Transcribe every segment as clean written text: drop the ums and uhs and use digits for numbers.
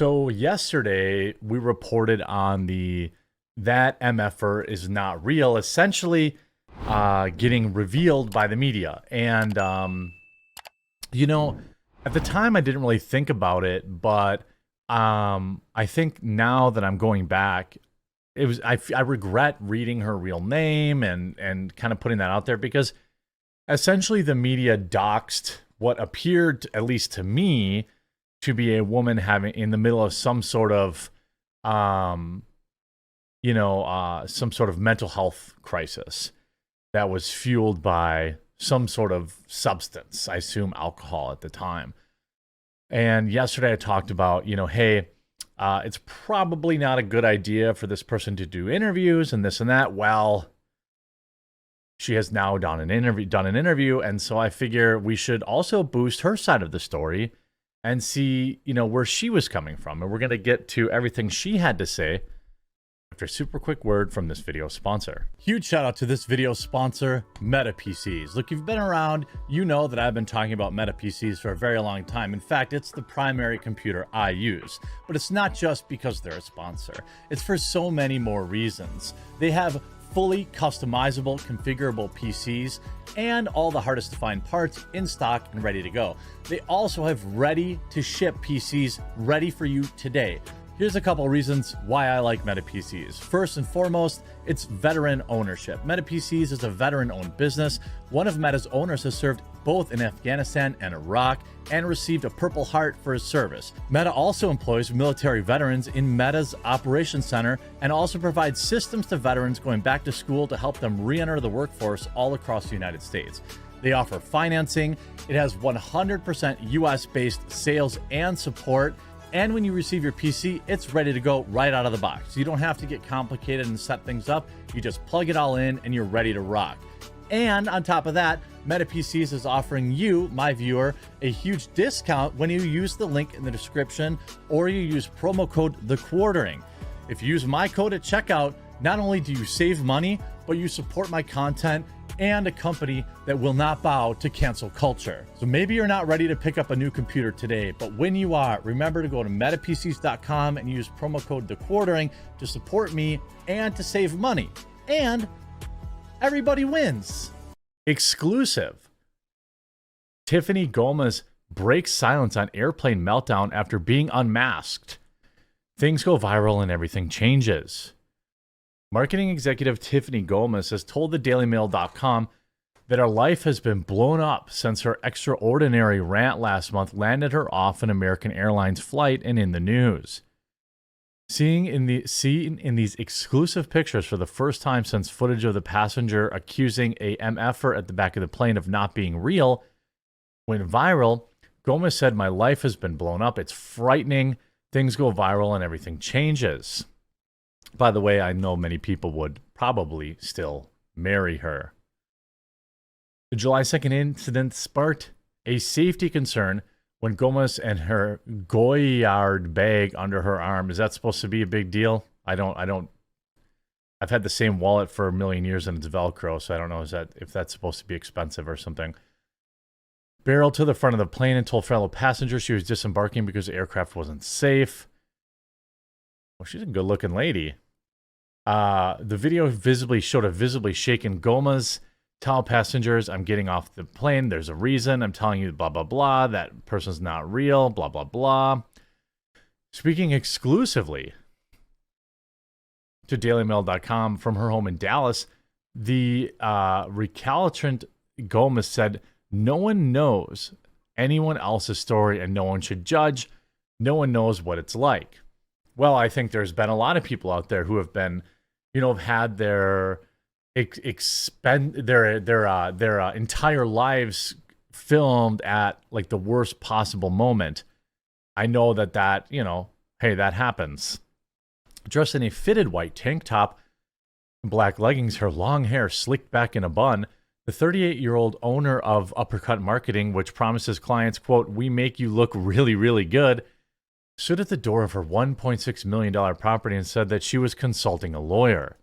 So yesterday we reported on that MFR is not real, essentially getting revealed by the media. And you know, at the time I didn't really think about it, but I think now that I'm going back, I regret reading her real name and kind of putting that out there because essentially the media doxed what appeared, at least to me, to be a woman having in the middle of some sort of some sort of mental health crisis that was fueled by some sort of substance, I assume alcohol at the time. And yesterday I talked about, hey, it's probably not a good idea for this person to do interviews and this and that. Well, she has now done an interview, and so I figure we should also boost her side of the story and see, where she was coming from. And we're going to get to everything she had to say after a super quick word from this video sponsor. Huge shout out to this video sponsor, Meta PCs. Look, you've been around, you know that I've been talking about Meta PCs for a very long time. In fact, it's the primary computer I use. But it's not just because they're a sponsor. It's for so many more reasons. They have fully customizable, configurable PCs and all the hardest to find parts in stock and ready to go. They also have ready to ship PCs ready for you today. Here's a couple reasons why I like Meta PCs. First and foremost, it's veteran ownership. Meta PCs is a veteran-owned business. One of Meta's owners has served both in Afghanistan and Iraq and received a Purple Heart for his service. Meta also employs military veterans in Meta's operations center and also provides systems to veterans going back to school to help them re-enter the workforce all across the United States. They offer financing. It has 100% US-based sales and support. And when you receive your PC, it's ready to go right out of the box. You don't have to get complicated and set things up. You just plug it all in and you're ready to rock. And on top of that, Meta PCs is offering you, my viewer, a huge discount when you use the link in the description or you use promo code TheQuartering. If you use my code at checkout, not only do you save money, but you support my content and a company that will not bow to cancel culture. So maybe you're not ready to pick up a new computer today, but when you are, remember to go to metapcs.com and use promo code TheQuartering to support me and to save money. And everybody wins. Exclusive. Tiffany Gomez breaks silence on airplane meltdown after being unmasked. Things go viral and everything changes. Marketing executive Tiffany Gomez has told thedailymail.com that her life has been blown up since her extraordinary rant last month landed her off an American Airlines flight and in the news. Seen in these exclusive pictures for the first time since footage of the passenger accusing a MFer at the back of the plane of not being real went viral, Gomez said, "My life has been blown up. It's frightening. Things go viral and everything changes." By the way, I know many people would probably still marry her. The July 2nd incident sparked a safety concern when Gomez and her Goyard bag under her arm. Is that supposed to be a big deal? I've had the same wallet for a million years and it's Velcro, so I don't know if that's supposed to be expensive or something. Barreled to the front of the plane and told fellow passengers she was disembarking because the aircraft wasn't safe. Well, she's a good-looking lady. The video showed a visibly shaken Gomez. Tell passengers, I'm getting off the plane. There's a reason. I'm telling you blah, blah, blah. That person's not real, blah, blah, blah. Speaking exclusively to dailymail.com from her home in Dallas, the recalcitrant Gomez said, "No one knows anyone else's story and no one should judge. No one knows what it's like." Well, I think there's been a lot of people out there who have been, have had their entire lives filmed at like the worst possible moment. I know that hey, that happens. Dressed in a fitted white tank top and black leggings, her long hair slicked back in a bun, the 38-year-old owner of Uppercut Marketing, which promises clients, quote, "We make you look really, really good," stood at the door of her $1.6 million property and said that she was consulting a lawyer.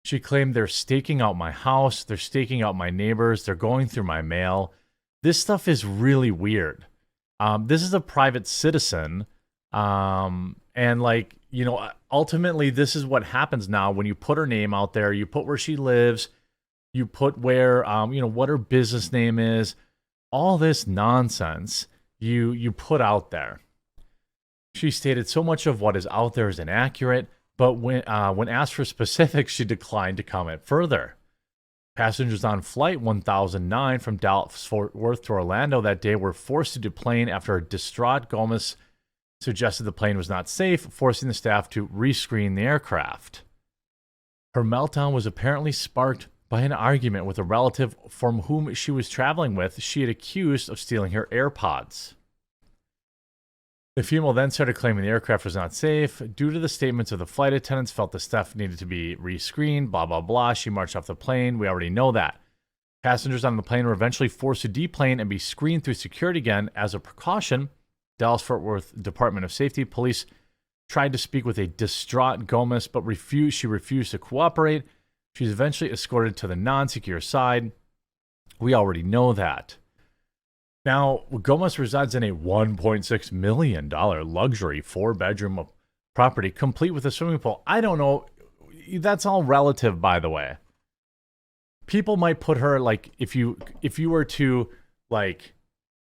She claimed, "They're staking out my house, they're staking out my neighbors, they're going through my mail. This stuff is really weird." This is a private citizen And like, ultimately this is what happens now when you put her name out there, you put where she lives, you put where, what her business name is, all this nonsense you put out there. She stated so much of what is out there is inaccurate, but when asked for specifics, she declined to comment further. Passengers on Flight 1009 from Dallas-Fort Worth to Orlando that day were forced to deplane after a distraught Gomez suggested the plane was not safe, forcing the staff to rescreen the aircraft. Her meltdown was apparently sparked by an argument with a relative from whom she was traveling with. She had accused of stealing her AirPods. The female then started claiming the aircraft was not safe. Due to the statements of the flight attendants, felt the staff needed to be rescreened, blah, blah, blah. She marched off the plane. We already know that. Passengers on the plane were eventually forced to deplane and be screened through security again. As a precaution, Dallas-Fort Worth Department of Safety Police tried to speak with a distraught Gomez, but she refused to cooperate. She's eventually escorted to the non-secure side. We already know that. Now, Gomez resides in a $1.6 million luxury 4-bedroom property, complete with a swimming pool. I don't know. That's all relative, by the way. People might put her, like, if you were to, like,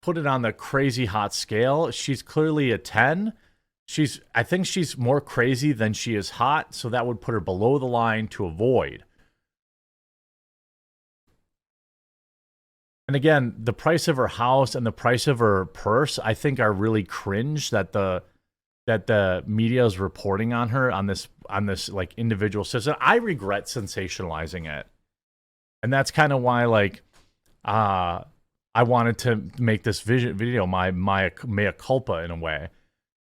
put it on the crazy hot scale, she's clearly a 10. I think she's more crazy than she is hot, so that would put her below the line to avoid. And again, the price of her house and the price of her purse, I think, are really cringe that the media is reporting on her on this like individual citizen. I regret sensationalizing it, and that's kind of why I wanted to make this video my mea culpa in a way.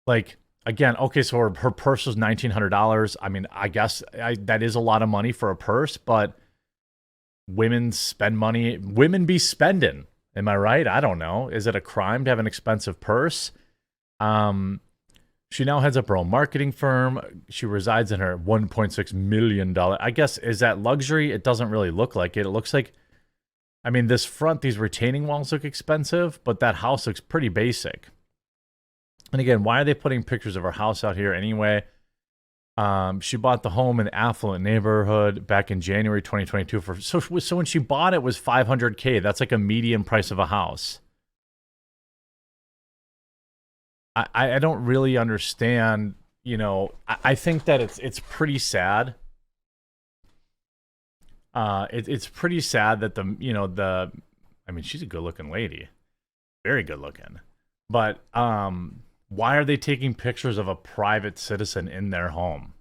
Like, again, okay, so her purse was $1,900. I mean, I guess that is a lot of money for a purse, but women spend money. Women be spending. Am I right? I don't know. Is it a crime to have an expensive purse? She now heads up her own marketing firm. She resides in her $1.6 million. I guess, is that luxury? It doesn't really look like it. It looks like, I mean, these retaining walls look expensive, but that house looks pretty basic. And again, why are they putting pictures of her house out here anyway? She bought the home in an affluent neighborhood back in January 2022. So when she bought it was $500K. That's like a median price of a house. I don't really understand. I think that it's pretty sad. It's pretty sad that I mean, she's a good looking lady, very good looking, but why are they taking pictures of a private citizen in their home?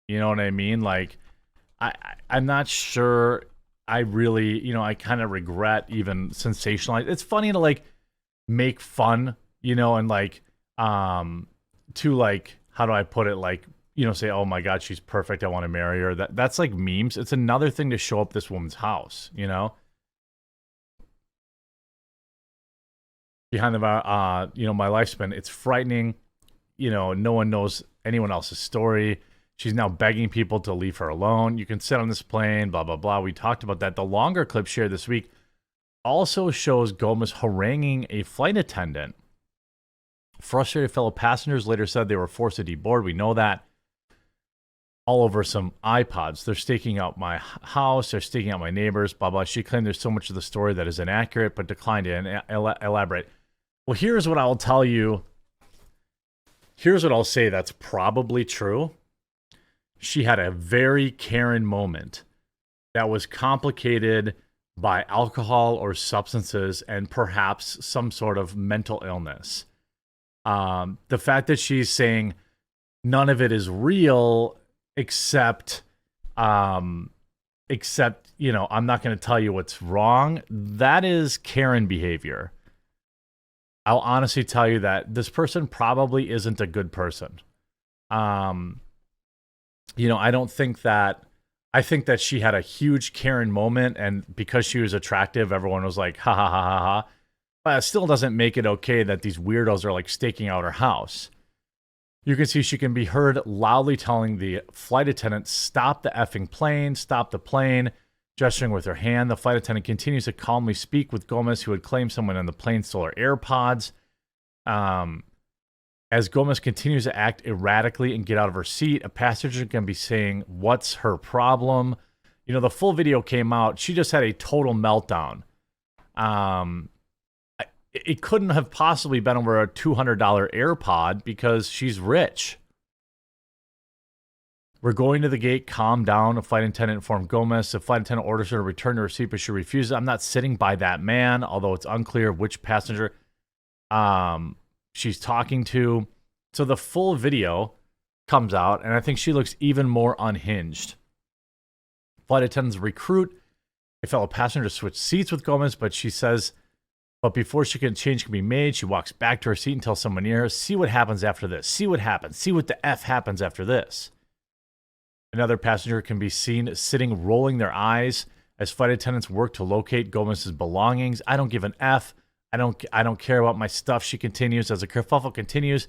You know what I mean? Like, I'm not sure. I really, I kind of regret even sensationalize. It's funny to like make fun, and like, to like, how do I put it? Like, say, oh my God, she's perfect. I want to marry her. That's like memes. It's another thing to show up this woman's house, behind the, my lifespan. It's frightening. No one knows anyone else's story. She's now begging people to leave her alone. You can sit on this plane, blah, blah, blah. We talked about that. The longer clip shared this week also shows Gomez haranguing a flight attendant. Frustrated fellow passengers later said they were forced to deboard. We know that. All over some iPods. They're staking out my house. They're staking out my neighbors, blah, blah. She claimed there's so much of the story that is inaccurate, but declined to elaborate. Well, here's what I'll tell you. Here's what I'll say that's probably true. She had a very Karen moment that was complicated by alcohol or substances and perhaps some sort of mental illness. The fact that she's saying none of it is real except, I'm not going to tell you what's wrong. That is Karen behavior. I'll honestly tell you that this person probably isn't a good person. I think that she had a huge Karen moment, and because she was attractive, everyone was like, ha ha ha ha ha. But it still doesn't make it okay that these weirdos are like staking out her house. You can see she can be heard loudly telling the flight attendant, stop the effing plane, stop the plane, gesturing with her hand. The flight attendant continues to calmly speak with Gomez, who had claimed someone on the plane stole her AirPods. As Gomez continues to act erratically and get out of her seat, a passenger can be saying, "What's her problem?" You know, the full video came out. She just had a total meltdown. It couldn't have possibly been over a $200 AirPod because she's rich. "We're going to the gate. Calm down," a flight attendant informed Gomez. The flight attendant orders her to return to her seat, but she refuses. "I'm not sitting by that man," although it's unclear which passenger she's talking to. So the full video comes out, and I think she looks even more unhinged. Flight attendants recruit a fellow passenger to switch seats with Gomez, but she says, but before change can be made, she walks back to her seat and tells someone near her, "See what happens after this. See what happens. See what the F happens after this." Another passenger can be seen sitting, rolling their eyes as flight attendants work to locate Gomez's belongings. "I don't give an F. I don't care about my stuff," she continues. As the kerfuffle continues,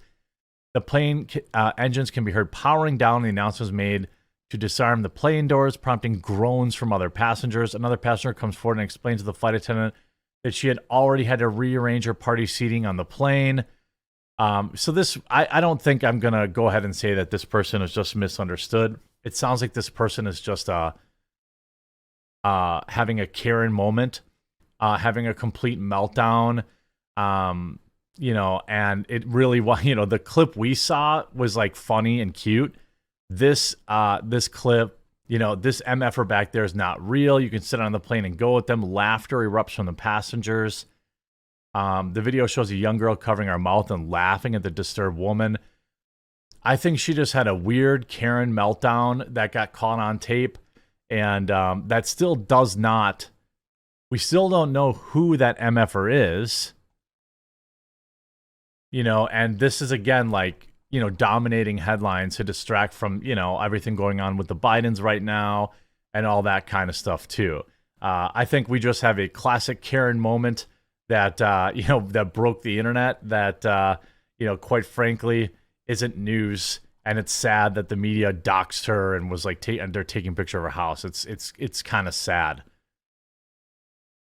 the plane engines can be heard powering down, and the announcement is made to disarm the plane doors, prompting groans from other passengers. Another passenger comes forward and explains to the flight attendant that she had already had to rearrange her party seating on the plane. So this, I don't think I'm going to go ahead and say that this person is just misunderstood. It sounds like this person is just having a Karen moment, having a complete meltdown, you know, and it really was, you know, the clip we saw was like funny and cute. This clip, you know, this MFer back there is not real. You can sit on the plane and go with them. Laughter erupts from the passengers. The video shows a young girl covering her mouth and laughing at the disturbed woman. I think she just had a weird Karen meltdown that got caught on tape. And that still does not, we still don't know who that MFer is. You know, and this is again like, you know, dominating headlines to distract from, you know, everything going on with the Bidens right now and all that kind of stuff too. I think we just have a classic Karen moment that, you know, that broke the internet that, you know, quite frankly, isn't news. And it's sad that the media doxed her and was like, they're taking a picture of her house. It's kind of sad.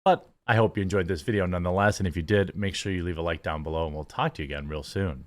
But I hope you enjoyed this video nonetheless. And if you did, make sure you leave a like down below and we'll talk to you again real soon.